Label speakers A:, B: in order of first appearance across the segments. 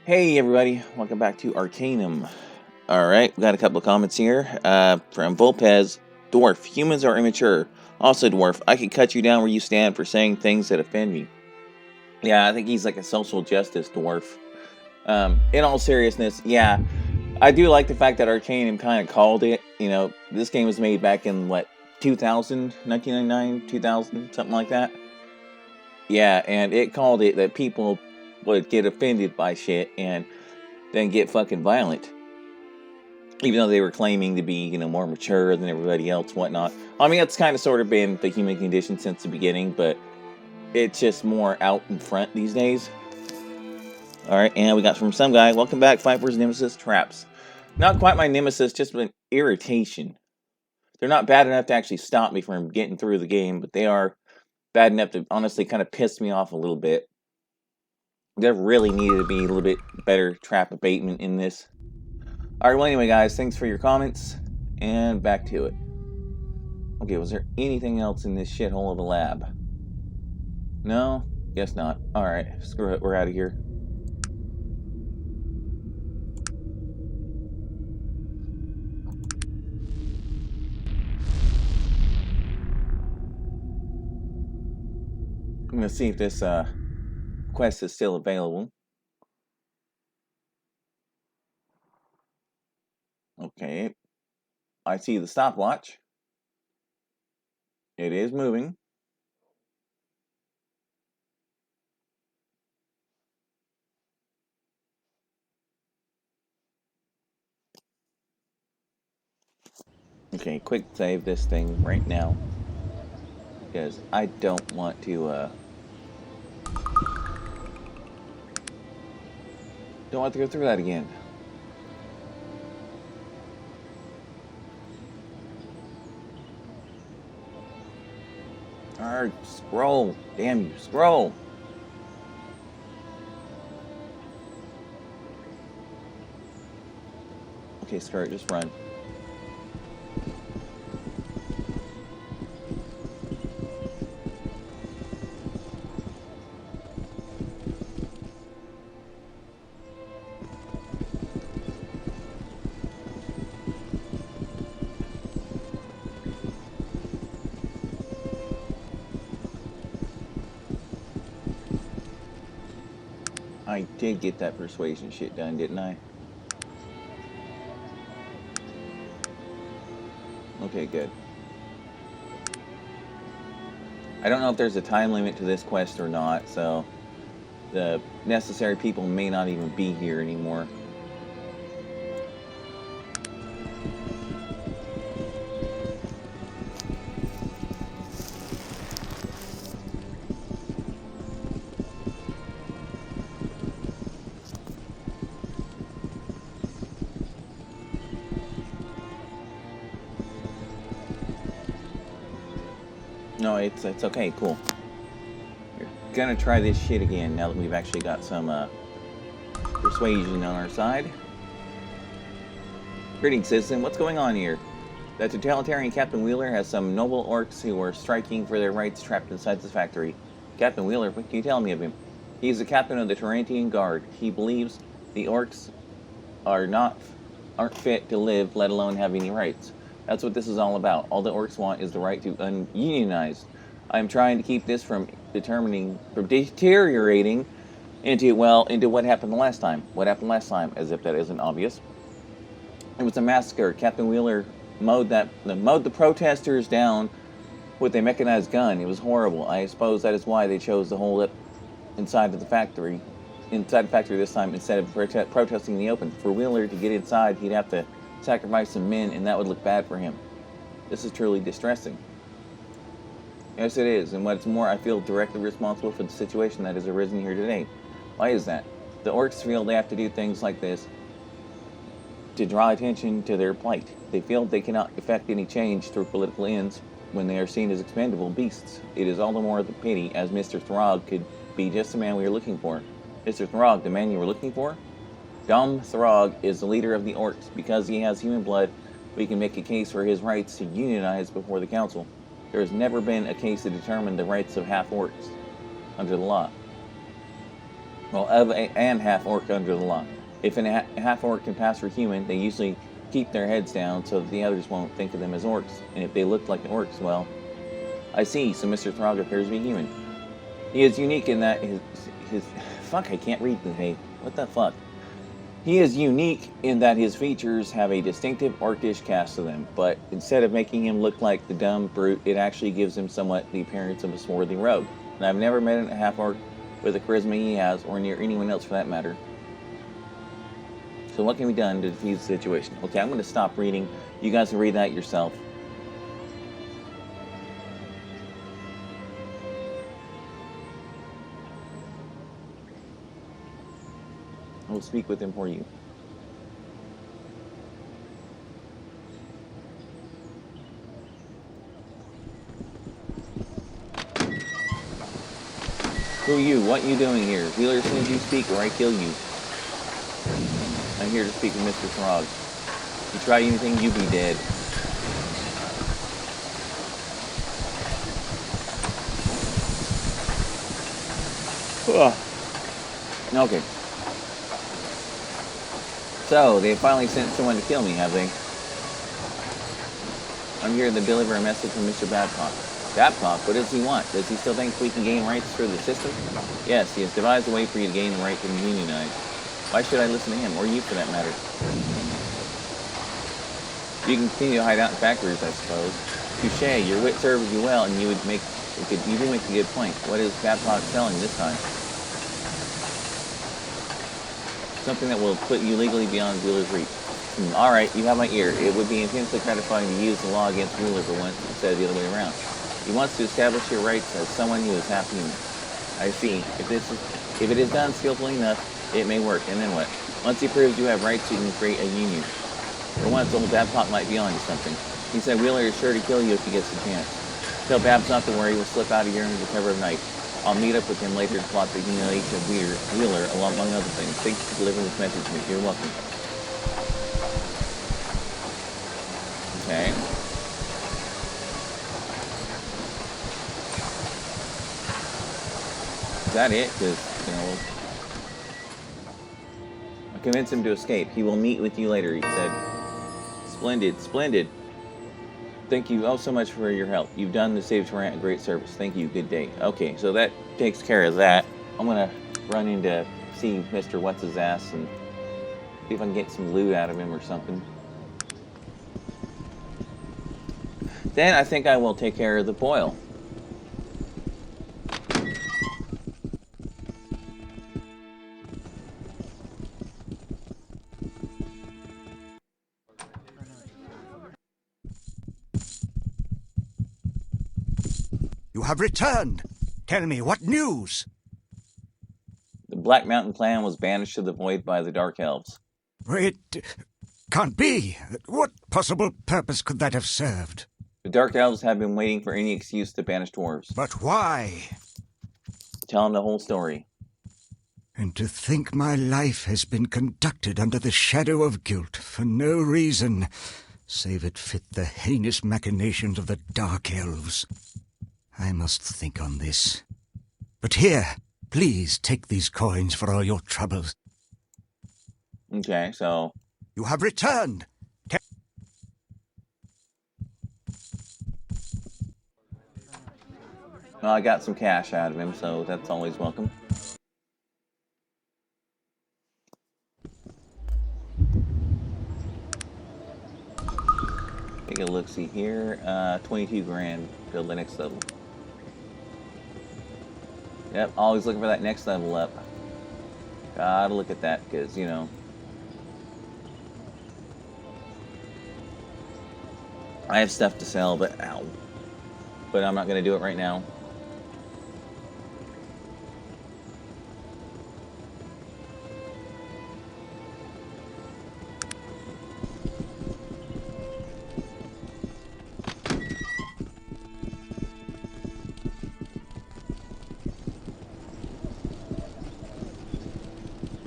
A: Hey everybody, welcome back to Arcanum. Alright, we got a couple of comments here from Volpez. Dwarf, humans are immature. Also, Dwarf, I could cut you down where you stand for saying things that offend me. Yeah, I think he's like a social justice dwarf. In all seriousness, yeah, I do like the fact that Arcanum kind of called it. You know, this game was made back in, what, 2000, 1999, 2000, something like that? Yeah, and it called it that people would get offended by shit and then get fucking violent. Even though they were claiming to be, more mature than everybody else, whatnot. I mean, it's kind of sort of been the human condition since the beginning, but it's just more out in front these days. Alright, and we got from some guy, welcome back, Viper's Nemesis Traps. Not quite my nemesis, just an irritation. They're not bad enough to actually stop me from getting through the game, but they are bad enough to honestly kind of piss me off a little bit. There really needed to be a little bit better trap abatement in this. Alright, well anyway guys, thanks for your comments, and back to it. Okay, was there anything else in this shithole of a lab? No? Guess not. Alright, screw it, we're out of here. I'm gonna see if this quest is still available. Okay, I see the stopwatch. It is moving. Okay, quick save this thing right now. Because I don't want to, don't want to go through that again. Alright, scroll. Damn you, scroll. Okay, screw it, just run. I did get that persuasion shit done, didn't I? Okay, good. I don't know if there's a time limit to this quest or not, so the necessary people may not even be here anymore. No, it's okay, cool. We're gonna try this shit again now that we've actually got some persuasion on our side. Greetings, citizen. What's going on here? The totalitarian Captain Wheeler has some noble orcs who are striking for their rights trapped inside this factory. Captain Wheeler, what can you tell me of him? He's the captain of the Tarantian Guard. He believes the orcs aren't fit to live, let alone have any rights. That's what this is all about. All the orcs want is the right to ununionize. I'm trying to keep this from deteriorating into what happened last time. What happened last time, as if that isn't obvious. It was a massacre. Captain Wheeler mowed the protesters down with a mechanized gun. It was horrible. I suppose that is why they chose to hold it inside the factory this time instead of protesting in the open. For Wheeler to get inside, he'd have to sacrifice some men, and that would look bad for him. This is truly distressing. Yes, it is, and what's more, I feel directly responsible for the situation that has arisen here today. Why is that? The orcs feel they have to do things like this to draw attention to their plight. They feel they cannot effect any change through political ends when they are seen as expendable beasts. It is all the more the pity, as Mr. Throg could be just the man we are looking for. Mr. Throg, the man you were looking for? Dom Throg is the leader of the orcs. Because he has human blood, we can make a case for his rights to unionize before the council. There has never been a case to determine the rights of half-orcs under the law. Well, of and half orc under the law. If a half orc can pass for human, they usually keep their heads down so that the others won't think of them as orcs. And if they look like orcs, well, I see. So Mr. Throg appears to be human. He is unique in that his fuck. I can't read today. What the fuck? He is unique in that his features have a distinctive orcish cast to them, but instead of making him look like the dumb brute, it actually gives him somewhat the appearance of a swarthy rogue. And I've never met a half-orc with the charisma he has, or near anyone else for that matter. So what can be done to defeat the situation? Okay, I'm going to stop reading. You guys can read that yourself. I will speak with him for you. Who are you? What are you doing here? Wheeler, as soon as you speak or I kill you. I'm here to speak with Mr. Throg. If you try anything, you be dead. Okay. So, they finally sent someone to kill me, have they? I'm here to deliver a message from Mr. Babcock. Babcock? What does he want? Does he still think we can gain rights through the system? Yes, he has devised a way for you to gain the right to unionize. Why should I listen to him, or you for that matter? You can continue to hide out in factories, I suppose. Touché, your wit serves you well, and you do make a good point. What is Babcock selling this time? Something that will put you legally beyond Wheeler's reach. Alright, you have my ear. It would be intensely gratifying to use the law against Wheeler for once instead of the other way around. He wants to establish your rights as someone who is half human. I see. If it is done skillfully enough, it may work. And then what? Once he proves you have rights, you can create a union. For once, old Babcock might be on to something. He said Wheeler is sure to kill you if he gets the chance. Tell Babs not to worry, we'll slip out of here under the cover of night. I'll meet up with him later to plot the humiliation of Wheeler, among other things. Thanks for delivering this message to me. You're welcome. Okay. Is that it? Because, you know, I convinced him to escape. He will meet with you later, he said. Splendid, splendid. Thank you all so much for your help. You've done the Save Torrent a great service. Thank you. Good day. Okay, so that takes care of that. I'm going to run in to see Mr. What's-His-Ass and see if I can get some loot out of him or something. Then I think I will take care of the boil.
B: You have returned. Tell me, what news?
A: The Black Mountain clan was banished to the void by the Dark Elves.
B: It can't be. What possible purpose could that have served?
A: The Dark Elves have been waiting for any excuse to banish dwarves.
B: But why?
A: Tell them the whole story.
B: And to think my life has been conducted under the shadow of guilt for no reason, save it fit the heinous machinations of the Dark Elves. I must think on this. But here, please take these coins for all your troubles.
A: Okay, so...
B: You have returned!
A: Well, I got some cash out of him, so that's always welcome. Take a look-see here. 22 grand. Build the next level. Yep, always looking for that next level up. Gotta look at that, because, you know... I have stuff to sell, but ow. But I'm not going to do it right now.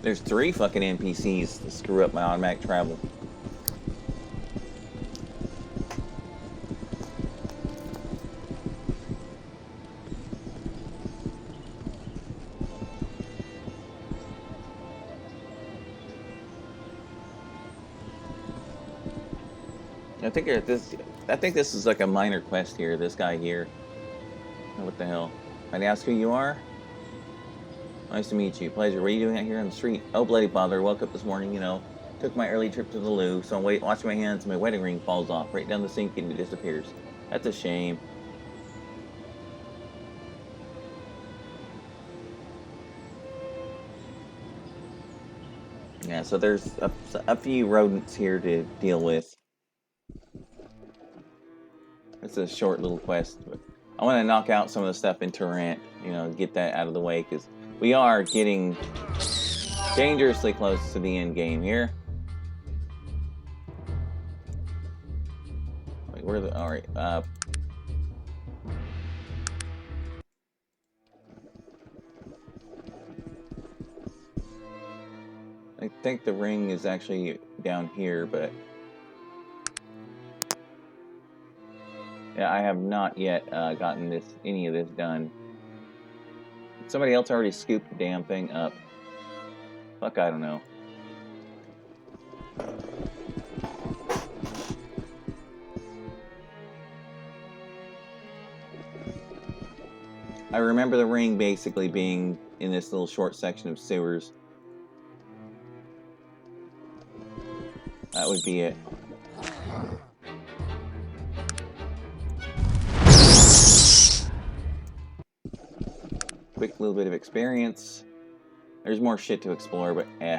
A: There's 3 fucking NPCs to screw up my automatic travel. I think this. I think this is like a minor quest here. This guy here. Oh, what the hell? I'd ask who you are. Nice to meet you. Pleasure. What are you doing out here on the street? Oh, bloody bother. Woke up this morning, you know. Took my early trip to the loo, so I'm washing my hands and my wedding ring falls off right down the sink and it disappears. That's a shame. Yeah, so there's a few rodents here to deal with. It's a short little quest, but I want to knock out some of the stuff in Torrent, you know, get that out of the way, because we are getting dangerously close to the end game here. Wait, where the... Alright, I think the ring is actually down here, but... Yeah, I have not yet gotten any of this done. Somebody else already scooped the damn thing up. Fuck, I don't know. I remember the ring basically being in this little short section of sewers. That would be it. Quick little bit of experience. There's more shit to explore, but eh.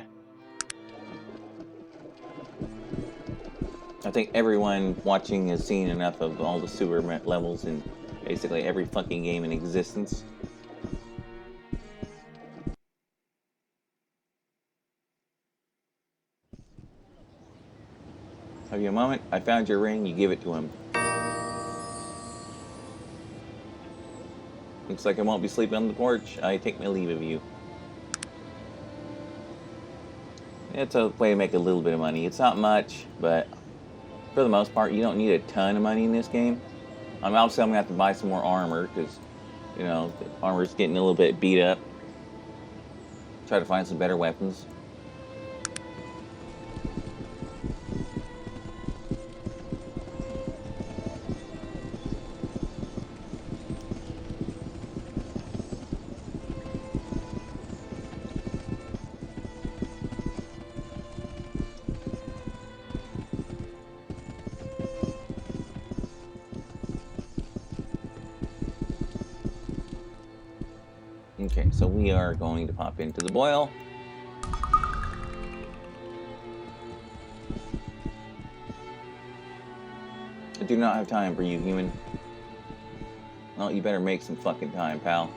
A: I think everyone watching has seen enough of all the sewer levels in basically every fucking game in existence. Have you a moment? I found your ring, you give it to him. Looks like I won't be sleeping on the porch. I take my leave of you. It's a way to make a little bit of money. It's not much, but for the most part, you don't need a ton of money in this game. Obviously, I'm going to have to buy some more armor, because, you know, the armor's getting a little bit beat up. Try to find some better weapons. Okay, so we are going to pop into the boil. I do not have time for you, human. Well, you better make some fucking time, pal.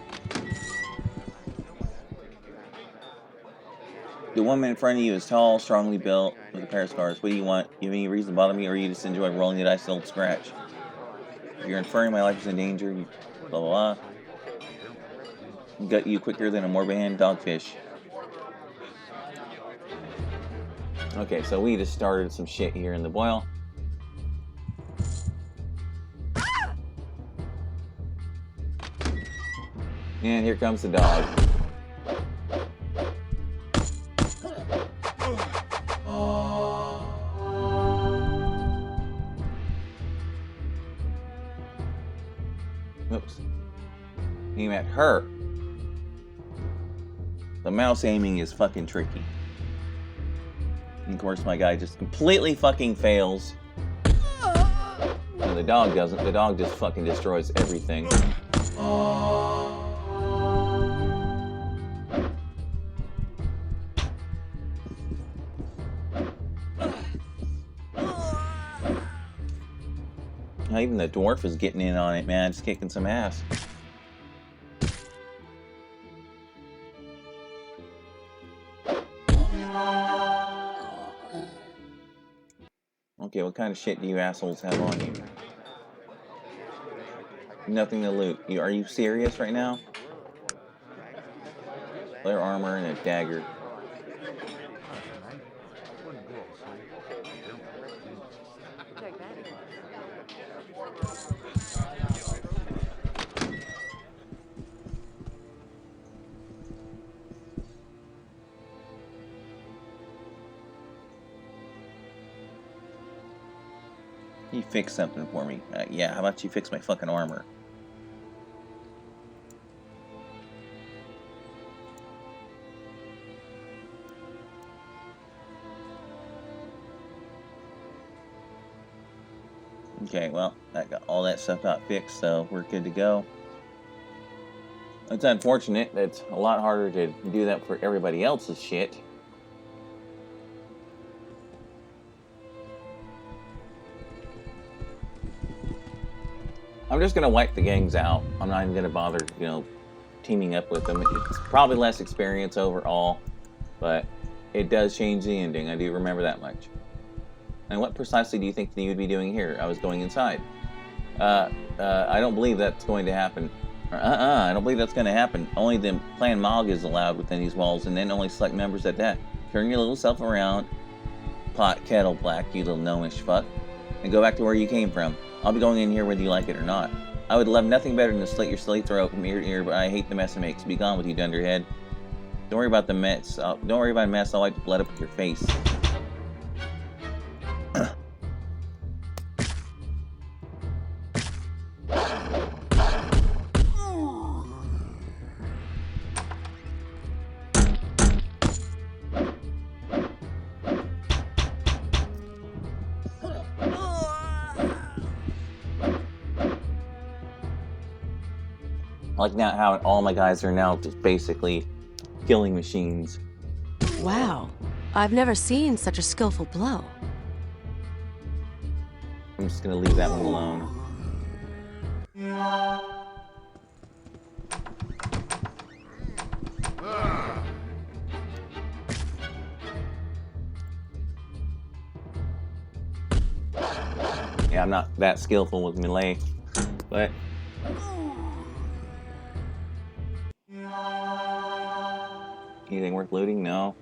A: The woman in front of you is tall, strongly built, with a pair of scars. What do you want? You have any reason to bother me, or you just enjoy rolling the dice and old scratch? If you're inferring my life is in danger, you blah blah blah. Gut you quicker than a Morban dogfish. Okay, so we just started some shit here in the boil. And here comes the dog. Oops. Aim at her. The mouse aiming is fucking tricky. And of course, my guy just completely fucking fails. And the dog doesn't. The dog just fucking destroys everything. Now, even the dwarf is getting in on it, man. Just kicking some ass. Okay, what kind of shit do you assholes have on you? Nothing to loot. Are you serious right now? Leather armor and a dagger. fix something for me? Yeah, how about you fix my fucking armor? Okay, well, all that stuff got fixed, so we're good to go. It's unfortunate. It's a lot harder to do that for everybody else's shit. I'm just gonna wipe the gangs out. I'm not even gonna bother, you know, teaming up with them. It's probably less experience overall, but it does change the ending. I do remember that much. And what precisely do you think you would be doing here? I was going inside. I don't believe that's going to happen. I don't believe that's going to happen. Only the clan Mog is allowed within these walls, and then only select members at that. Turn your little self around, pot kettle black, you little gnomish fuck, and go back to where you came from. I'll be going in here whether you like it or not. I would love nothing better than to slit your silly throat from ear to ear, but I hate the mess it makes. Be gone with you, dunderhead. Don't worry about the mess. Don't worry about a mess. I'll wipe the blood up with your face. I like now how all my guys are now just basically killing machines.
C: Wow, I've never seen such a skillful blow.
A: I'm just gonna leave that one alone. Yeah, I'm not that skillful with melee, but anything worth looting? No.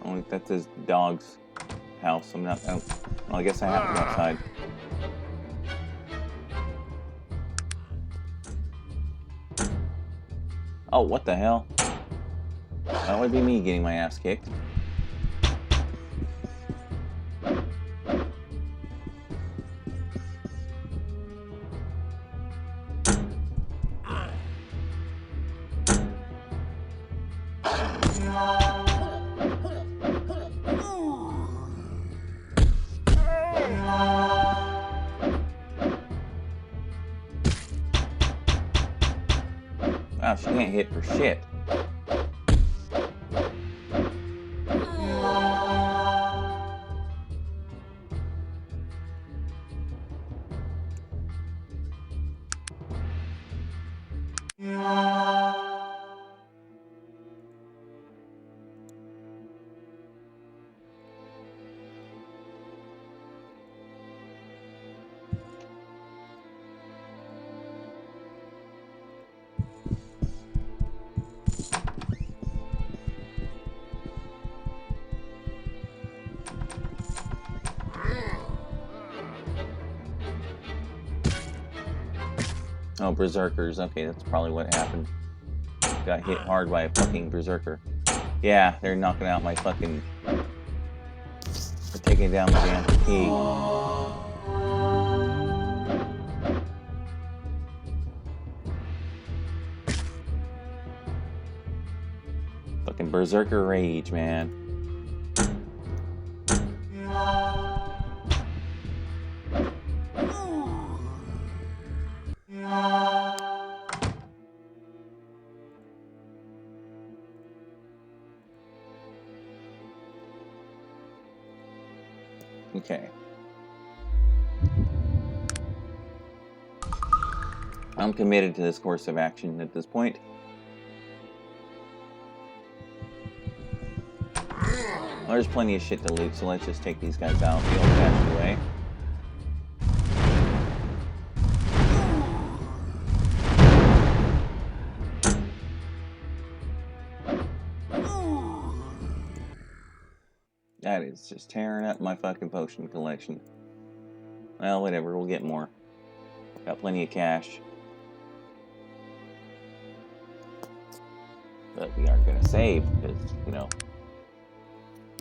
A: Only that's his dog's house. Well, I guess I have to go outside. Oh, what the hell? That would be me getting my ass kicked. Wow, she can't hit for shit. Oh, berserkers. Okay, that's probably what happened. Got hit hard by a fucking berserker. Yeah, they're knocking out my fucking... They're taking down my damn fatigue. Fucking berserker rage, man. Okay. I'm committed to this course of action at this point. Well, there's plenty of shit to loot, so let's just take these guys out the old-fashioned way. That is just tearing up my fucking potion collection. Well, whatever, we'll get more. Got plenty of cash. But we aren't gonna save, because, you know,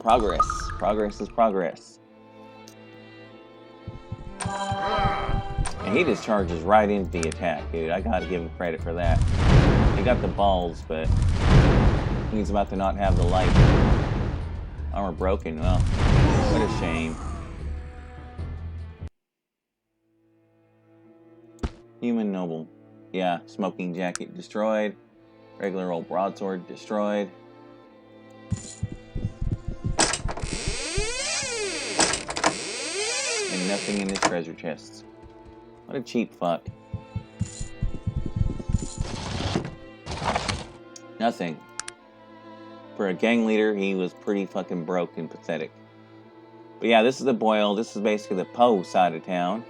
A: Progress. Progress is progress. And he just charges right into the attack, dude. I gotta give him credit for that. He got the balls, but he's about to not have the light. Armor broken. Well, what a shame. Human noble. Yeah, smoking jacket destroyed. Regular old broadsword destroyed. And nothing in his treasure chests. What a cheap fuck. Nothing. For a gang leader, he was pretty fucking broke and pathetic. But yeah, this is the Boyle. This is basically the Poe side of town.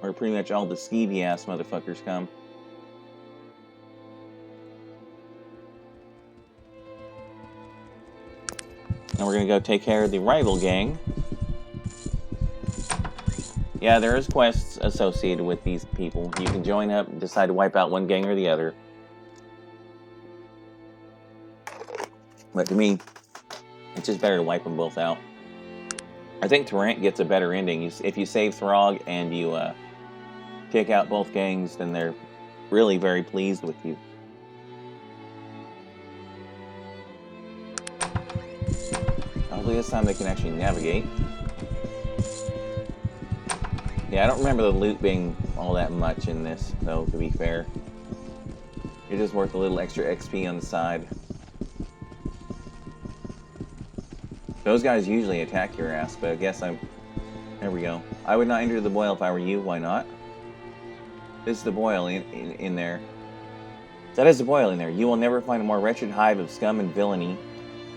A: Where pretty much all the skeevy-ass motherfuckers come. And we're gonna go take care of the rival gang. Yeah, there is quests associated with these people. You can join up and decide to wipe out one gang or the other. But to me, it's just better to wipe them both out. I think Tarrant gets a better ending. If you save Throg and you take out both gangs, then they're really very pleased with you. Hopefully this time they can actually navigate. Yeah, I don't remember the loot being all that much in this, though, to be fair. It is worth a little extra XP on the side. Those guys usually attack your ass, but I guess I'm... There we go. I would not enter the Boil if I were you. Why not? This is the Boil in there. That is the Boil in there. You will never find a more wretched hive of scum and villainy.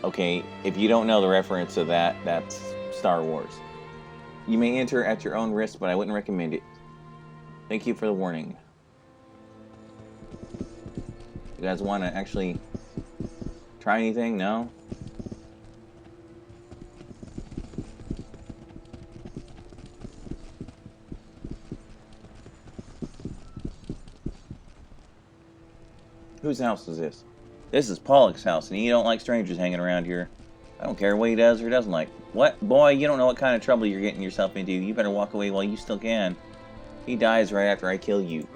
A: Okay, if you don't know the reference to that, that's Star Wars. You may enter at your own risk, but I wouldn't recommend it. Thank you for the warning. You guys want to actually try anything? No? Whose house is this? This is Pollock's house, and you don't like strangers hanging around here. I don't care what he does or doesn't like. What? Boy, you don't know what kind of trouble you're getting yourself into. You better walk away while you still can. He dies right after I kill you.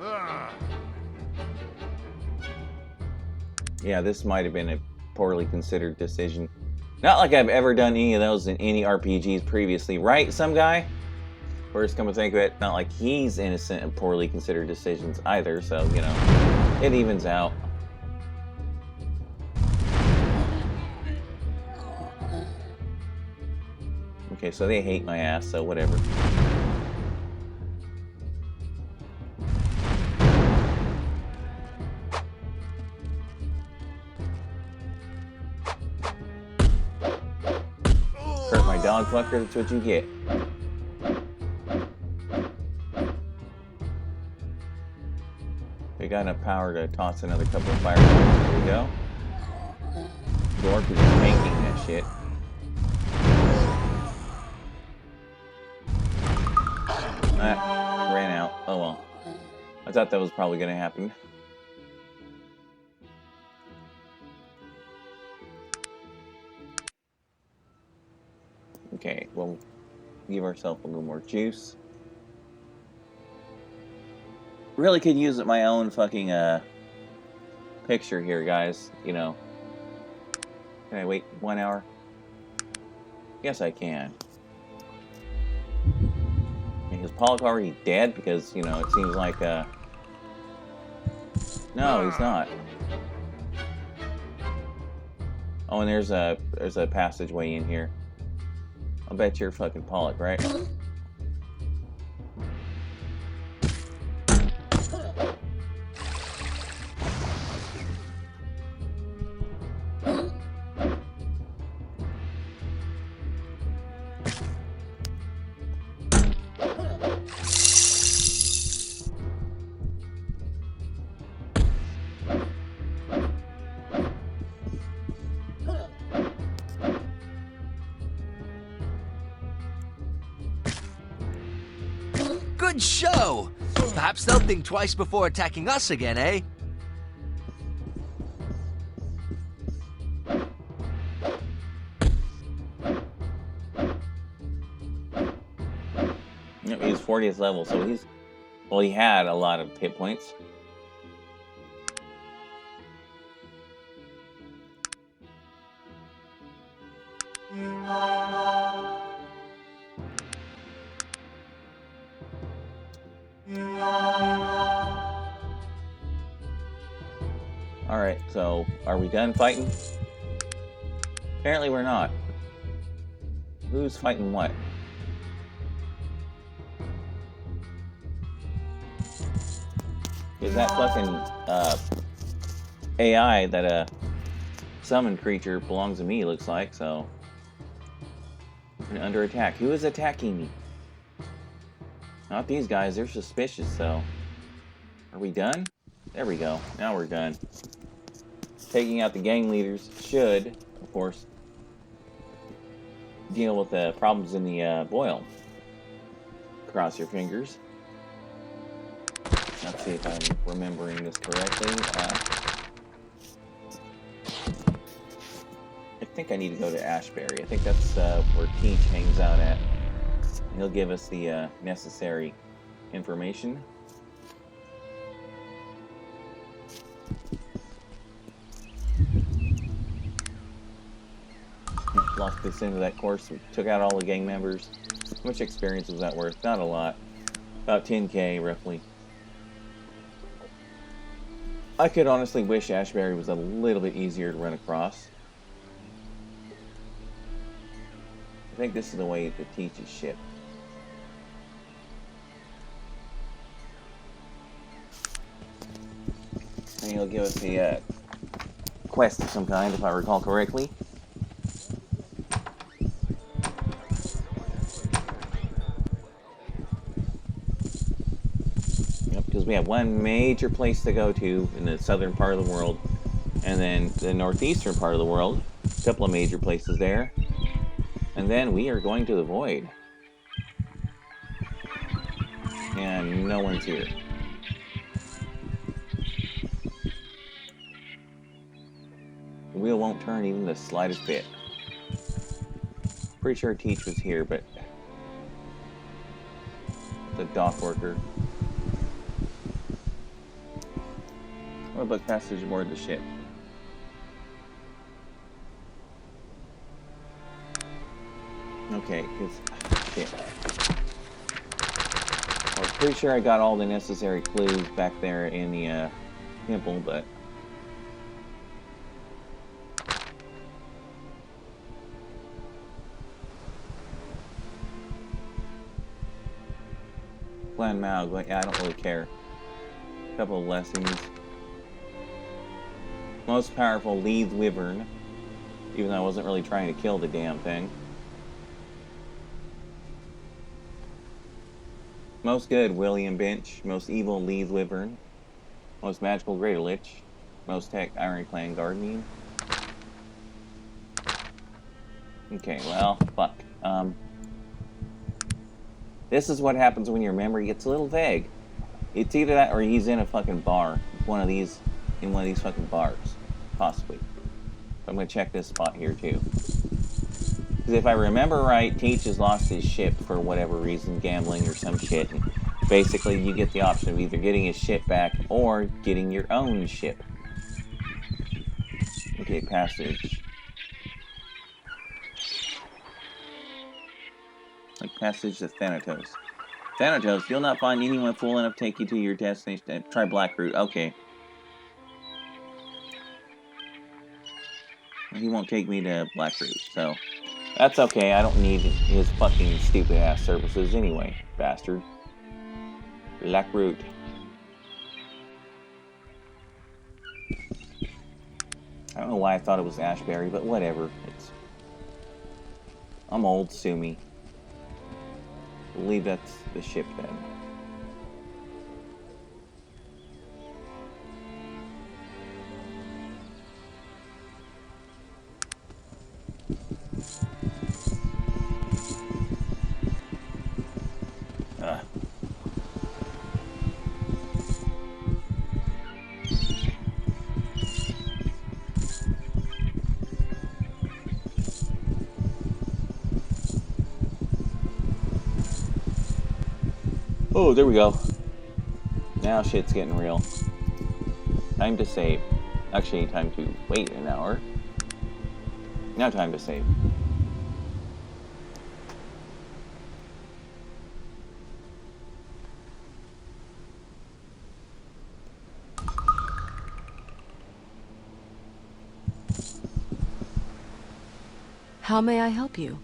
A: Yeah, this might have been a poorly considered decision. Not like I've ever done any of those in any RPGs previously, right, some guy? First, come to think of it, not like he's innocent of poorly considered decisions either, so, you know, it evens out. Okay, so they hate my ass, so whatever. Hurt my dog fucker, that's what you get. We got enough power to toss another couple of fireballs. There we go. Dork is just tanking that shit. Ran out. Oh well. I thought that was probably going to happen. Okay, we'll give ourselves a little more juice. Really could use my own fucking picture here, guys. You know. Can I wait 1 hour? Yes, I can. Is Pollock already dead? Because, you know, it seems like, no, he's not. Oh, and there's a passageway in here. I'll bet you're fucking Pollock, right?
D: Good show! Perhaps they'll think twice before attacking us again, eh?
A: Yep, he's 40th level, so he's... Well, he had a lot of hit points. Alright, so are we done fighting? Apparently we're not. Who's fighting what? Is that fucking AI that summon creature belongs to me, looks like, so we're under attack. Who is attacking me? Not these guys, they're suspicious, so are we done? There we go. Now we're done. Taking out the gang leaders should, of course, deal with the problems in the boil. Cross your fingers. Let's see if I'm remembering this correctly. I think I need to go to Ashbury. I think that's where Teach hangs out at. He'll give us the necessary information. Locked this into that course. We took out all the gang members. How much experience was that worth? Not a lot. About 10k, roughly. I could honestly wish Ashbury was a little bit easier to run across. I think this is the way to teach his ship. And he'll give us the quest of some kind, if I recall correctly. Because we have one major place to go to in the southern part of the world, and then the northeastern part of the world, a couple of major places there, and then we are going to the void, and no one's here. The wheel won't turn even the slightest bit. Pretty sure Teach was here, but the dock worker. What about passage aboard the ship? Okay, because shit. I was pretty sure I got all the necessary clues back there in the temple, but Glen Mao, yeah, I don't really care. A couple of lessons. Most powerful Leith Wyvern, even though I wasn't really trying to kill the damn thing. Most good William Bench, most evil Leith Wyvern, most magical Greater Lich, most tech Ironclad Guardian. Okay, well, fuck. This is what happens when your memory gets a little vague. It's either that or he's in a fucking bar. One of these fucking bars. Possibly. I'm gonna check this spot here too. Because if I remember right, Teach has lost his ship for whatever reason, gambling or some shit. And basically, you get the option of either getting his ship back or getting your own ship. Okay, passage. Like passage to Thanatos. Thanatos, you'll not find anyone fool enough to take you to your destination. Try Black Root. Okay. He won't take me to Black Root, so that's okay. I don't need his fucking stupid ass services anyway, bastard. Black Root. I don't know why I thought it was Ashbury, but whatever. I'm old, sue me. I believe that's the ship then. Oh, there we go. Now shit's getting real. Time to save. Actually, time to wait an hour. Now time to save.
C: How may I help you?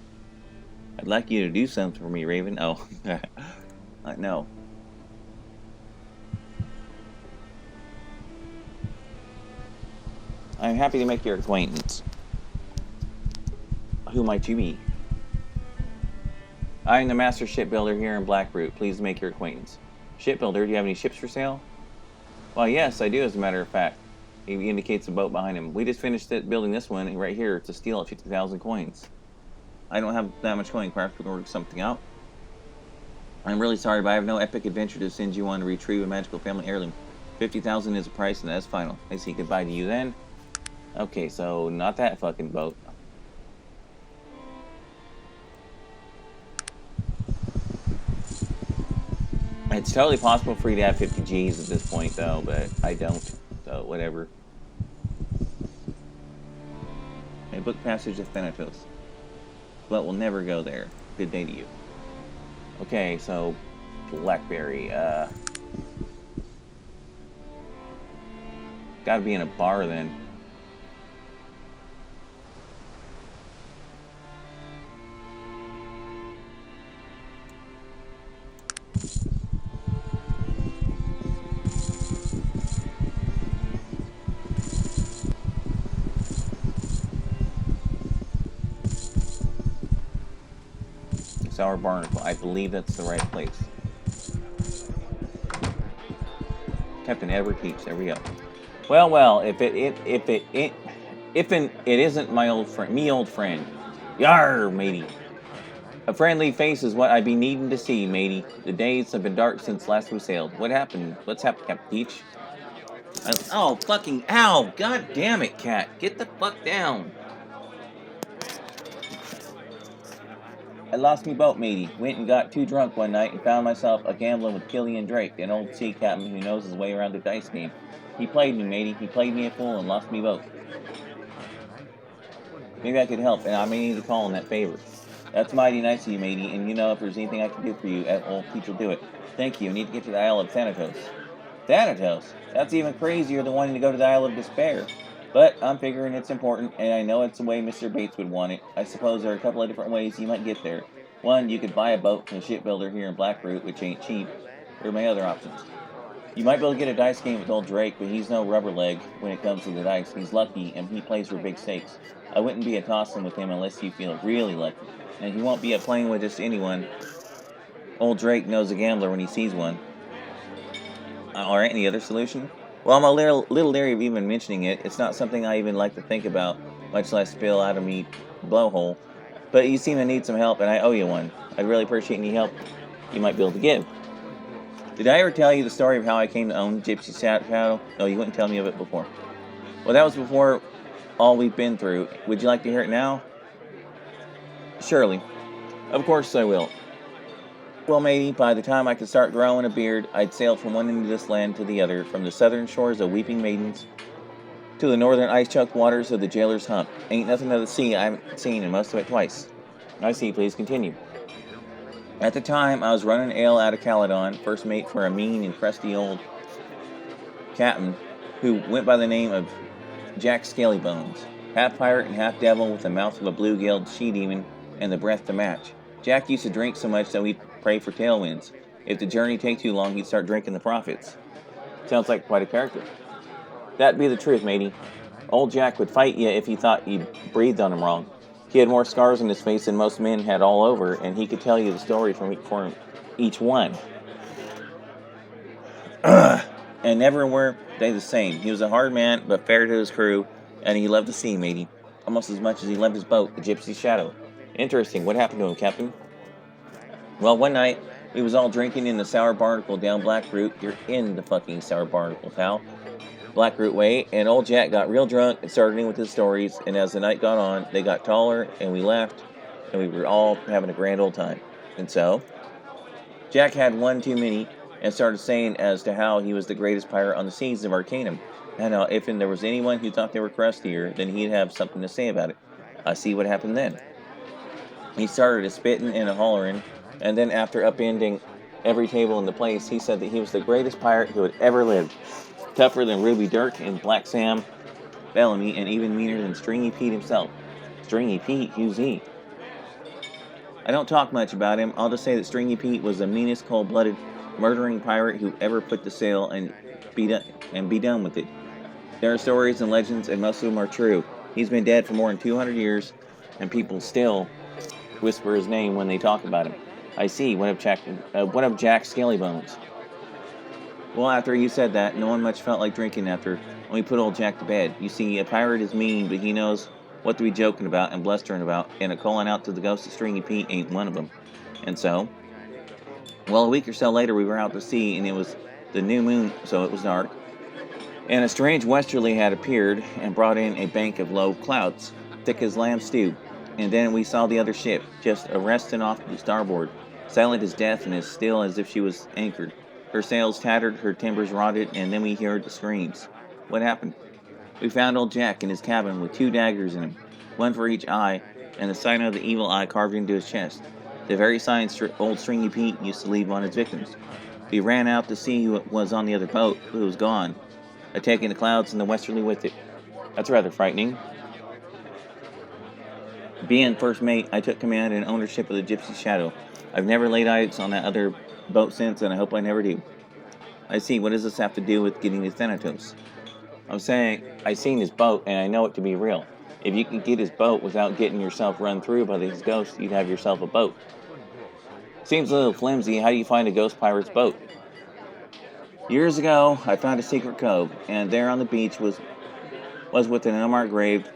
A: I'd like you to do something for me, Raven. Oh, no. I'm happy to make your acquaintance. Who might you be? I am the master shipbuilder here in Blackroot. Please make your acquaintance. Shipbuilder, do you have any ships for sale? Well, yes, I do, as a matter of fact. He indicates a boat behind him. We just finished building this one right here. It's a steel at 50,000 coins. I don't have that much coin. Perhaps we can work something out. I'm really sorry, but I have no epic adventure to send you on to retrieve a magical family heirloom. 50,000 is the price, and that's final. I say goodbye to you then. Okay, so not that fucking boat. It's totally possible for you to have 50 G's at this point, though, but I don't. So, whatever. I book passage to Thanatos. But we'll never go there. Good day to you. Okay, so Blackberry, gotta be in a bar then. Sour Barnacle. I believe that's the right place. Captain Edward Keeps. There we go. Well. If it isn't my old friend. Yar, matey. A friendly face is what I be needing to see, matey. The days have been dark since last we sailed. What happened? What's happened, Captain Peach? Oh, fucking ow! God damn it, cat! Get the fuck down! I lost me boat, matey. Went and got too drunk one night and found myself a gambling with Killian Drake, an old sea captain who knows his way around the dice game. He played me, matey. He played me a fool and lost me boat. Maybe I could help, and I may need to call in that favor. That's mighty nice of you, matey, and you know if there's anything I can do for you, old Peach will do it. Thank you. I need to get to the Isle of Thanatos. Thanatos? That's even crazier than wanting to go to the Isle of Despair. But I'm figuring it's important, and I know it's the way Mr. Bates would want it. I suppose there are a couple of different ways you might get there. One, you could buy a boat from a shipbuilder here in Blackroot, which ain't cheap. Or my other options. You might be able to get a dice game with old Drake, but he's no rubber leg when it comes to the dice. He's lucky, and he plays for big stakes. I wouldn't be a tossing with him unless you feel really lucky. And he won't be a playing with just anyone. Old Drake knows a gambler when he sees one. Alright, any other solution? Well, I'm a little leery of even mentioning it. It's not something I even like to think about, much less spill out of me blowhole. But you seem to need some help, and I owe you one. I'd really appreciate any help you might be able to give. Did I ever tell you the story of how I came to own Gypsy Shadow? No, you wouldn't tell me of it before. Well, that was before all we've been through. Would you like to hear it now? Surely. Of course I will. Well, matey, by the time I could start growing a beard, I'd sailed from one end of this land to the other, from the southern shores of Weeping Maidens to the northern ice-choked waters of the Jailer's Hump. Ain't nothing of the sea I haven't seen, and most of it twice. I see, please continue. At the time, I was running ale out of Caledon, first mate for a mean and crusty old captain who went by the name of Jack Scalybones, half pirate and half devil with the mouth of a blue-gilled she-demon and the breath to match. Jack used to drink so much that we'd pray for tailwinds. If the journey take too long, he'd start drinking the profits. Sounds like quite a character. That'd be the truth, matey. Old Jack would fight you if he thought you breathed on him wrong. He had more scars on his face than most men had all over, and he could tell you the story for each one. And never were they the same. He was a hard man, but fair to his crew, and he loved the sea, matey. Almost as much as he loved his boat, the Gypsy Shadow. Interesting. What happened to him, Captain? Well, one night, we was all drinking in the Sour Barnacle down Blackroot. You're in the fucking Sour Barnacle, pal. Blackroot way, and old Jack got real drunk and started in with his stories, and as the night got on, they got taller, and we laughed, and we were all having a grand old time. And so? Jack had one too many and started saying as to how he was the greatest pirate on the seas of Arcanum, and how if there was anyone who thought they were crustier, then he'd have something to say about it. I see what happened then. He started a spitting and a hollering, and then after upending every table in the place, he said that he was the greatest pirate who had ever lived. Tougher than Ruby Dirk and Black Sam Bellamy, and even meaner than Stringy Pete himself. Stringy Pete? Who's he? I don't talk much about him. I'll just say that Stringy Pete was the meanest, cold-blooded, murdering pirate who ever put to sail and be done with it. There are stories and legends, and most of them are true. He's been dead for more than 200 years, and people still whisper his name when they talk about him. I see. What of Jack Scalybones? Well, after you said that, no one much felt like drinking after we put old Jack to bed. You see, a pirate is mean, but he knows what to be joking about and blustering about, and a calling out to the ghost of Stringy Pete ain't one of them. And so, well, a week or so later, we were out to sea, and it was the new moon, so it was dark, and a strange westerly had appeared and brought in a bank of low clouds, thick as lamb stew. And then we saw the other ship, just resting off to the starboard, silent as death and as still as if she was anchored. Her sails tattered, her timbers rotted, and then we heard the screams. What happened? We found old Jack in his cabin with 2 daggers in him, one for each eye, and the sign of the evil eye carved into his chest, the very sign old Stringy Pete used to leave on his victims. We ran out to see who was on the other boat, who was gone, taking the clouds and the westerly with it. That's rather frightening. Being first mate, I took command and ownership of the Gypsy Shadow. I've never laid eyes on that other boat since, and I hope I never do. I see. What does this have to do with getting to Thanatos? I'm saying, I seen his boat, and I know it to be real. If you could get his boat without getting yourself run through by these ghosts, you'd have yourself a boat. Seems a little flimsy. How do you find a ghost pirate's boat? Years ago, I found a secret cove, and there on the beach was with an unmarked grave.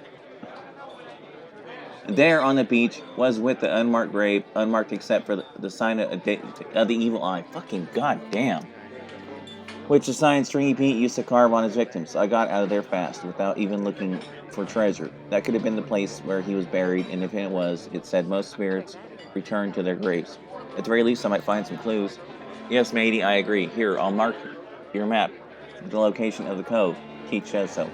A: There on the beach was with the unmarked grave, unmarked except for the sign of the evil eye. Fucking goddamn. Which the sign Stringy Pete used to carve on his victims. I got out of there fast, without even looking for treasure. That could have been the place where he was buried, and if it was, it said most spirits returned to their graves. At the very least, I might find some clues. Yes, matey, I agree. Here, I'll mark your map, the location of the cove. Pete says so.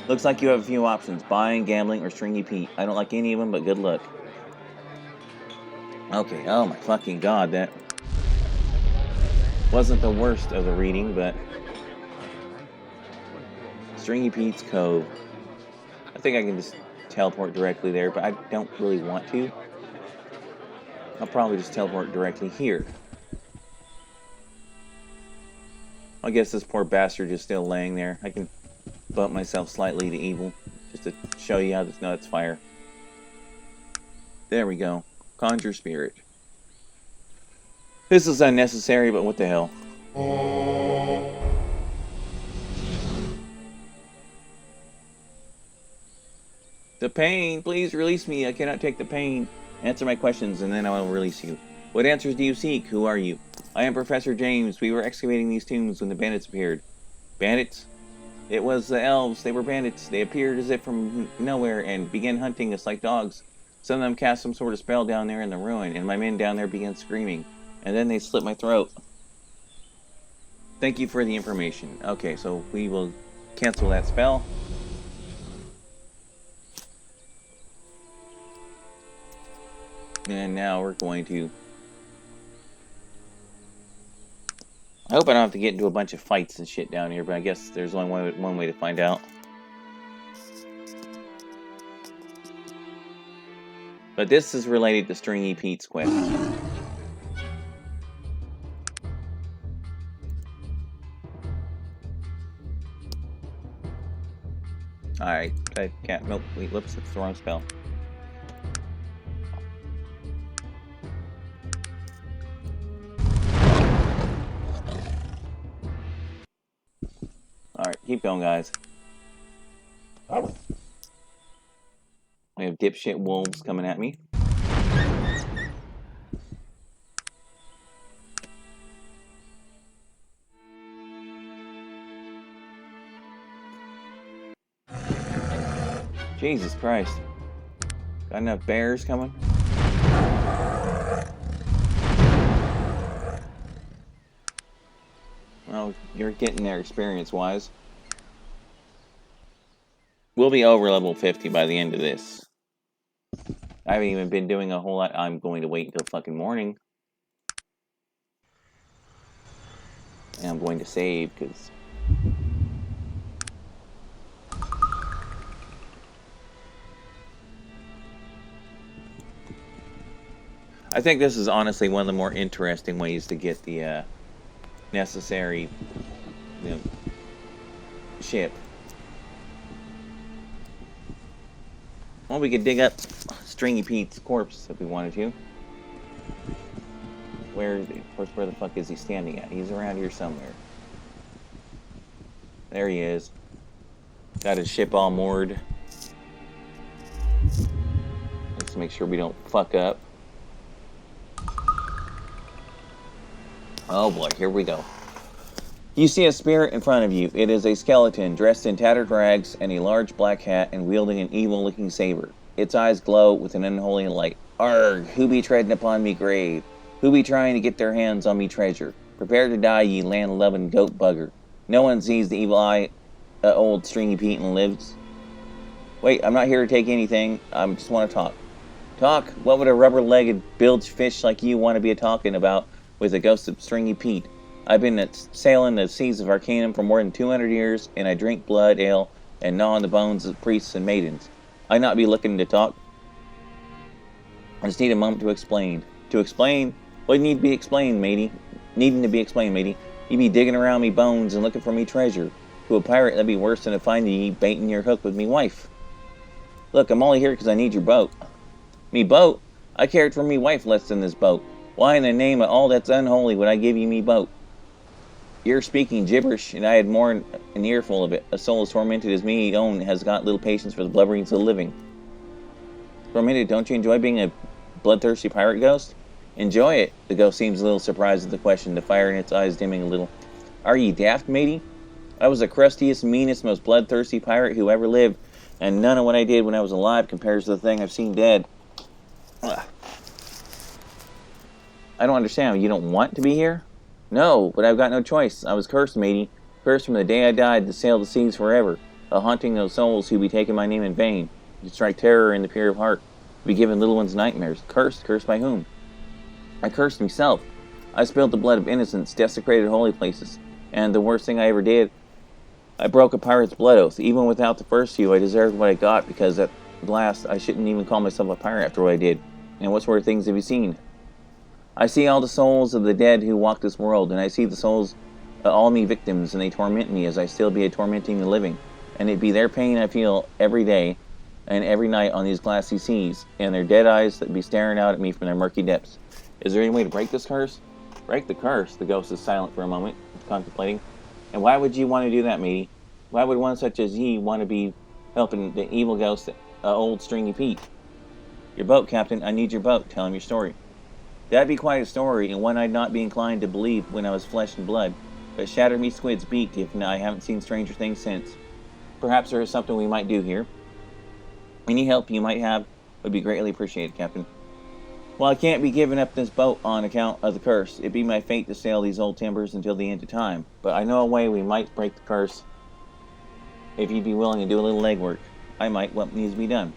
A: Looks like you have a few options, buying, gambling, or Stringy Pete. I don't like any of them, but good luck. Okay, oh my fucking god, that wasn't the worst of the reading, but Stringy Pete's Cove. I think I can just teleport directly there, but I don't really want to. I'll probably just teleport directly here. I guess this poor bastard is still laying there. I can bump myself slightly to evil, just to show you how this nuts fire. There we go. Conjure spirit. This is unnecessary, but what the hell. The pain! Please release me! I cannot take the pain. Answer my questions, and then I will release you. What answers do you seek? Who are you? I am Professor James. We were excavating these tombs when the bandits appeared. Bandits? It was the elves. They were bandits. They appeared as if from nowhere and began hunting us like dogs. Some of them cast some sort of spell down there in the ruin, and my men down there began screaming. And then they slit my throat. Thank you for the information. Okay, so we will cancel that spell. And now we're going to... I hope I don't have to get into a bunch of fights and shit down here, but I guess there's only one way to find out. But this is related to Stringy Pete's quest. Alright, I can't... Nope, wait, whoops, that's the wrong spell. Alright, keep going, guys. We have dipshit wolves coming at me. Jesus Christ. Got enough bears coming? Well, you're getting there experience-wise. We'll be over level 50 by the end of this. I haven't even been doing a whole lot. I'm going to wait until fucking morning. And I'm going to save, because... I think this is honestly one of the more interesting ways to get the necessary, ship. Well, we could dig up Stringy Pete's corpse if we wanted to. Where the fuck is he standing at? He's around here somewhere. There he is. Got his ship all moored. Let's make sure we don't fuck up. Oh boy, here we go. You see a spirit in front of you. It is a skeleton dressed in tattered rags and a large black hat and wielding an evil-looking saber. Its eyes glow with an unholy light. Arg, who be treading upon me grave? Who be trying to get their hands on me treasure? Prepare to die, ye land-loving goat bugger. No one sees the evil eye old Stringy Pete and lives. Wait, I'm not here to take anything. I just want to talk. Talk? What would a rubber-legged bilge fish like you want to be talking about with the ghost of Stringy Pete? I've been sailing the seas of Arcanum for more than 200 years, and I drink blood ale and gnaw on the bones of priests and maidens. I not be looking to talk. I just need a moment to explain. To explain? What need to be explained, matey? Needing to be explained, matey. You be digging around me bones and looking for me treasure. To a pirate, that'd be worse than to find ye baiting your hook with me wife. Look, I'm only here because I need your boat. Me boat? I cared for me wife less than this boat. Why in the name of all that's unholy would I give you me boat? You're speaking gibberish, and I had more than an earful of it. A soul as tormented as me own has got little patience for the blubberings of the living. Tormented, don't you enjoy being a bloodthirsty pirate ghost? Enjoy it. The ghost seems a little surprised at the question, the fire in its eyes dimming a little. Are ye daft, matey? I was the crustiest, meanest, most bloodthirsty pirate who ever lived, and none of what I did when I was alive compares to the thing I've seen dead. Ugh. I don't understand. You don't want to be here? No, but I've got no choice. I was cursed, matey. Cursed from the day I died to sail the seas forever, haunting those souls who be taking my name in vain, to strike terror in the pure of heart, to be giving little ones nightmares. Cursed? Cursed by whom? I cursed myself. I spilled the blood of innocents, desecrated holy places, and the worst thing I ever did, I broke a pirate's blood oath. Even without the first few, I deserved what I got, because at last I shouldn't even call myself a pirate after what I did. And what sort of things have you seen? I see all the souls of the dead who walk this world, and I see the souls of all me victims, and they torment me as I still be tormenting the living. And it be their pain I feel every day and every night on these glassy seas, and their dead eyes that be staring out at me from their murky depths. Is there any way to break this curse? Break the curse? The ghost is silent for a moment, contemplating. And why would you want to do that, matey? Why would one such as ye want to be helping the evil ghost, old Stringy Pete? Your boat, Captain. I need your boat. Tell him your story. That'd be quite a story, and one I'd not be inclined to believe when I was flesh and blood. But shatter me squid's beak if I haven't seen stranger things since. Perhaps there is something we might do here. Any help you might have would be greatly appreciated, Captain. Well, I can't be giving up this boat on account of the curse. It'd be my fate to sail these old timbers until the end of time. But I know a way we might break the curse. If you'd be willing to do a little legwork, I might what needs to be done.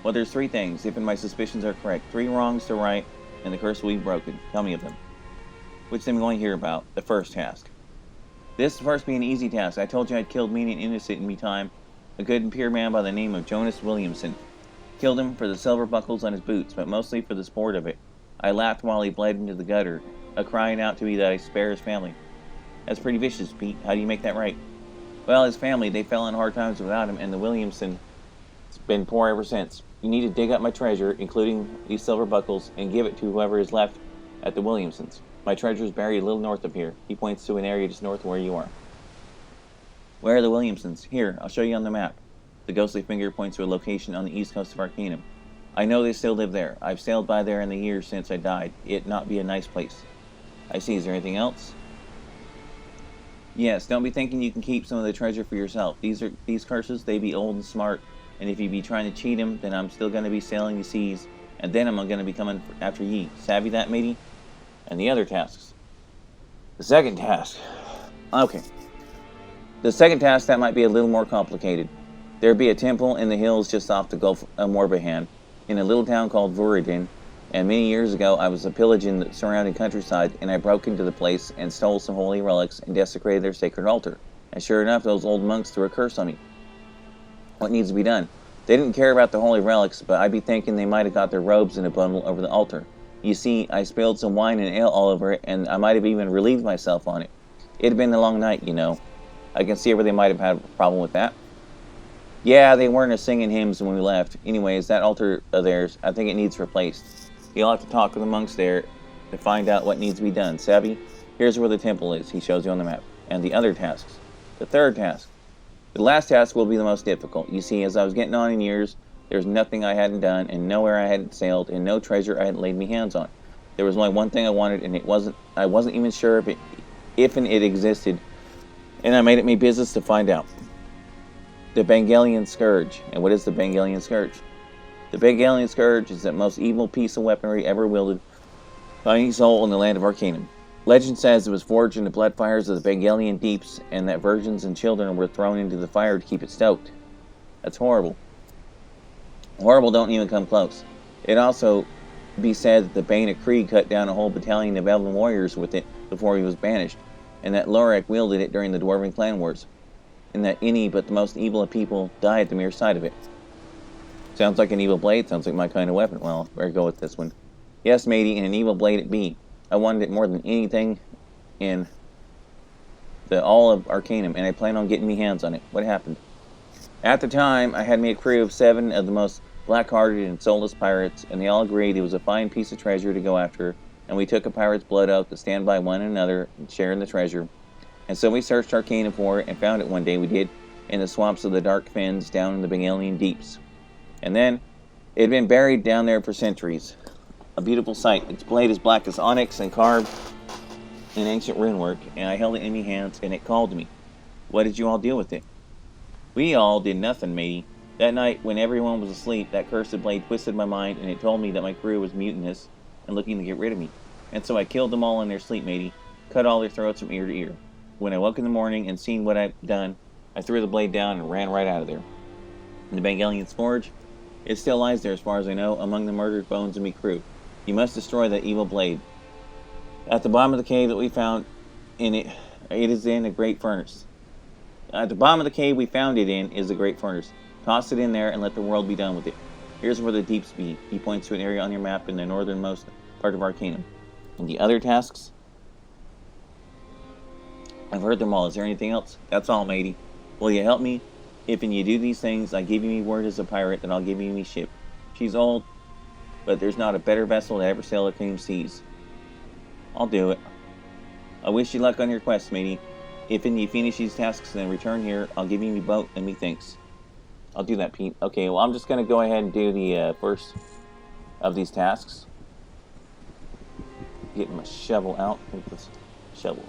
A: Well, there's 3 things, if my suspicions are correct. 3 wrongs to right, and the curse will be broken. Tell me of them. Which I'm going to hear about. The first task. This first be an easy task. I told you I'd killed many an innocent in me time. A good and pure man by the name of Jonas Williamson. Killed him for the silver buckles on his boots, but mostly for the sport of it. I laughed while he bled into the gutter, crying out to me that I spare his family. That's pretty vicious, Pete. How do you make that right? Well, his family, they fell on hard times without him, and the Williamson has been poor ever since. You need to dig up my treasure, including these silver buckles, and give it to whoever is left at the Williamsons. My treasure is buried a little north of here. He points to an area just north of where you are. Where are the Williamsons? Here, I'll show you on the map. The ghostly finger points to a location on the east coast of Arcanum. I know they still live there. I've sailed by there in the years since I died. It not be a nice place. I see. Is there anything else? Yes, don't be thinking you can keep some of the treasure for yourself. These curses, they be old and smart, and if you be trying to cheat them, then I'm still going to be sailing the seas, and then I'm going to be coming after ye. Savvy that, matey? And the other tasks. The second task. Okay. The second task, that might be a little more complicated. There'd be a temple in the hills just off the Gulf of Morbihan, in a little town called Vuradin, and many years ago I was pillaging the surrounding countryside, and I broke into the place and stole some holy relics and desecrated their sacred altar. And sure enough, those old monks threw a curse on me. What needs to be done? They didn't care about the holy relics, but I'd be thinking they might have got their robes in a bundle over the altar. You see, I spilled some wine and ale all over it, and I might have even relieved myself on it. It had been a long night, you know. I can see where they might have had a problem with that. Yeah, they weren't singing hymns when we left. Anyways, that altar of theirs, I think it needs replaced. You'll have to talk to the monks there to find out what needs to be done. Savvy? Here's where the temple is. He shows you on the map. And the other tasks. The third task. The last task will be the most difficult. You see, as I was getting on in years, there was nothing I hadn't done, and nowhere I hadn't sailed, and no treasure I hadn't laid me hands on. There was only one thing I wanted, and I wasn't even sure if it existed, and I made it my business to find out. The Bengalian Scourge. And what is the Bengalian Scourge? The Bengalian Scourge is the most evil piece of weaponry ever wielded by any soul in the land of Arcanum. Legend says it was forged in the blood fires of the Bengalian deeps, and that virgins and children were thrown into the fire to keep it stoked. That's horrible. Horrible don't even come close. It also be said that the Bane of Krieg cut down a whole battalion of elven warriors with it before he was banished, and that Lorak wielded it during the Dwarven clan wars, and that any but the most evil of people died at the mere sight of it. Sounds like an evil blade, sounds like my kind of weapon. Well, better go with this one. Yes, matey, and an evil blade it be. I wanted it more than anything in all of Arcanum, and I plan on getting me hands on it. What happened? At the time, I had me a crew of 7 of the most black-hearted and soulless pirates, and they all agreed it was a fine piece of treasure to go after, and we took a pirate's blood oath to stand by one another and share in the treasure. And so we searched Arcanum for it, and found it one day we did, in the swamps of the Dark Fens down in the Bengalian deeps. And then, it had been buried down there for centuries. A beautiful sight. Its blade is black as onyx and carved in ancient runework, and I held it in my hands, and it called to me. What did you all do with it? We all did nothing, matey. That night, when everyone was asleep, that cursed blade twisted my mind, and it told me that my crew was mutinous and looking to get rid of me. And so I killed them all in their sleep, matey. Cut all their throats from ear to ear. When I woke in the morning and seen what I'd done, I threw the blade down and ran right out of there. And the Bengalian Scourge, it still lies there as far as I know, among the murdered bones of me crew. You must destroy that evil blade. At the bottom of the cave that we found in it, it is in a great furnace. At the bottom of the cave we found it in is a great furnace. Toss it in there and let the world be done with it. Here's where the deeps be. He points to an area on your map in the northernmost part of Arcanum. And the other tasks? I've heard them all. Is there anything else? That's all, matey. Will you help me? If and you do these things, I give you me word as a pirate that I'll give you me ship. She's old, but there's not a better vessel to ever sail Arcanum seas. I'll do it. I wish you luck on your quest, matey. If and you finish these tasks and then return here, I'll give you me boat and me thanks. I'll do that, Pete. Okay, well, I'm just going to go ahead and do the first of these tasks. Getting my shovel out. Take this shovel.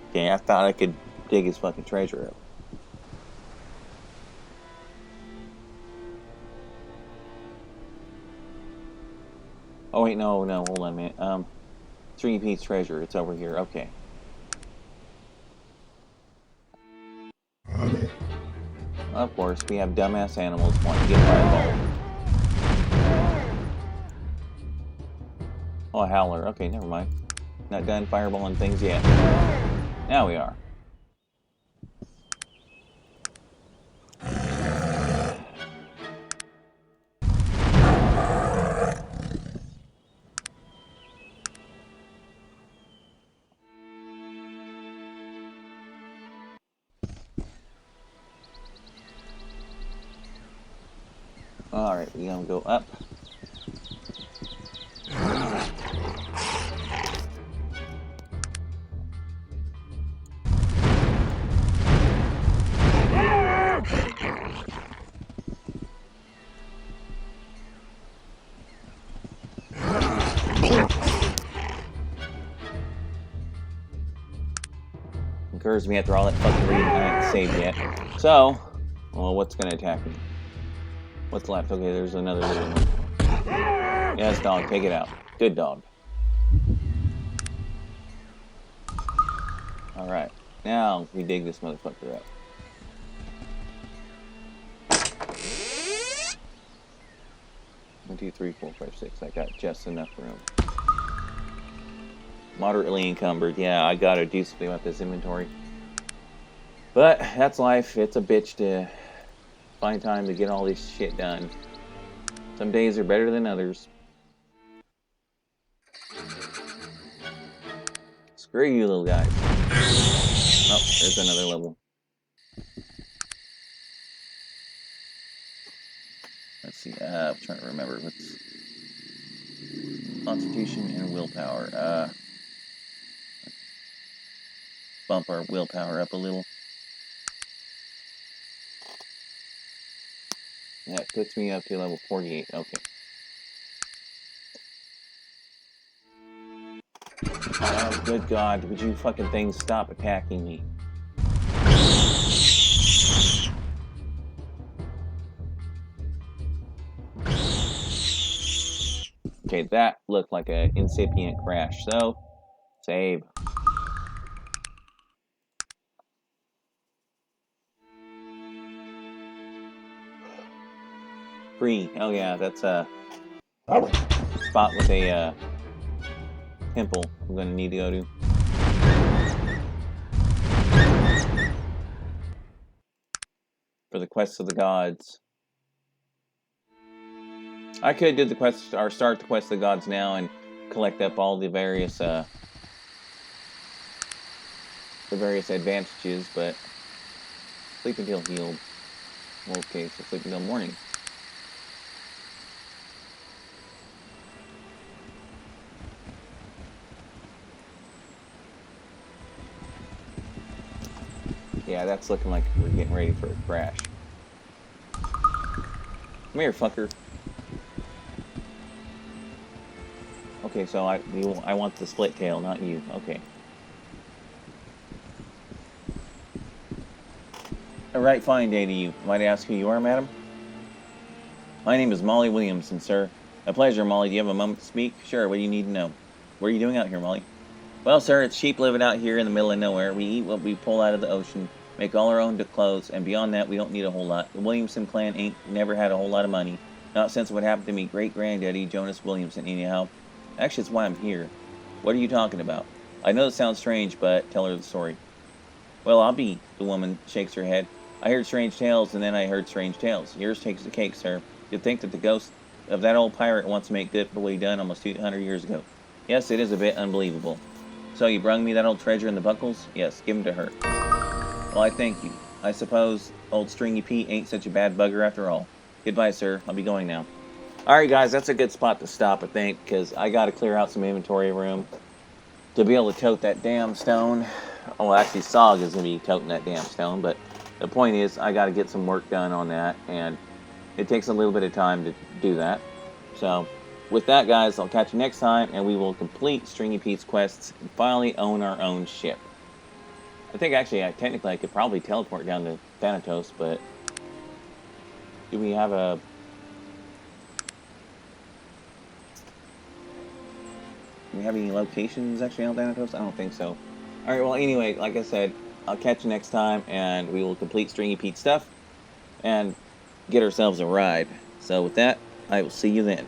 A: Okay, I thought I could dig his fucking treasure up. Oh wait, no, hold on a minute. Stringy Pete's treasure, it's over here, okay. Of course, we have dumbass animals wanting to get fireball. Oh, a howler, okay, never mind. Not done fireballing things yet. Now we are. Alright, we're gonna go up. Occurs to me after all that fucking reading I haven't saved yet. So, well, what's gonna attack me? What's left? Okay, there's another little one. Yes, dog, take it out. Good dog. Alright, now we dig this motherfucker up. One, two, three, four, five, six. I got just enough room. Moderately encumbered. Yeah, I gotta do something about this inventory. But that's life. It's a bitch to find time to get all this shit done. Some days are better than others. Screw you, little guys. Oh, there's another level. Let's see. I'm trying to remember. What's Constitution and willpower. Bump our willpower up a little. That puts me up to level 48. Okay. Oh, good God. Would you fucking things stop attacking me? Okay, that looked like an incipient crash. So, save. Free. Oh yeah, that's a spot with a temple I'm gonna need to go to. For the Quest of the Gods. I could do the quest, or start the Quest of the Gods now and collect up all the various advantages, but sleep until healed. Okay, so sleep until morning. Yeah, that's looking like we're getting ready for a crash. Come here, fucker. Okay, so I want the split tail, not you. Okay. A right fine day to you. Might I ask who you are, madam? My name is Molly Williamson, sir. A pleasure, Molly. Do you have a moment to speak? Sure, what do you need to know? What are you doing out here, Molly? Well, sir, it's sheep living out here in the middle of nowhere. We eat what we pull out of the ocean, make all our own clothes, and beyond that, we don't need a whole lot. The Williamson clan ain't never had a whole lot of money. Not since what happened to me great-granddaddy, Jonas Williamson, anyhow. Actually, it's why I'm here. What are you talking about? I know it sounds strange, but tell her the story. Well, I'll be. The woman shakes her head. I heard strange tales, and then I heard strange tales. Yours takes the cake, sir. You'd think that the ghost of that old pirate wants to make good for what he done almost 200 years ago. Yes, it is a bit unbelievable. So you brung me that old treasure in the buckles? Yes, give 'em to her. Well, I thank you. I suppose old Stringy Pete ain't such a bad bugger after all. Goodbye, sir. I'll be going now. Alright, guys, that's a good spot to stop, I think, because I got to clear out some inventory room to be able to tote that damn stone. Well, actually, Sog is going to be toting that damn stone, but the point is, I got to get some work done on that, and it takes a little bit of time to do that. So, with that, guys, I'll catch you next time, and we will complete Stringy Pete's quests and finally own our own ship. I think, actually, technically, I could probably teleport down to Thanatos, but do we have a... Do we have any locations actually on Thanatos? I don't think so. Alright, well, anyway, like I said, I'll catch you next time, and we will complete Stringy Pete stuff and get ourselves a ride. So with that, I will see you then.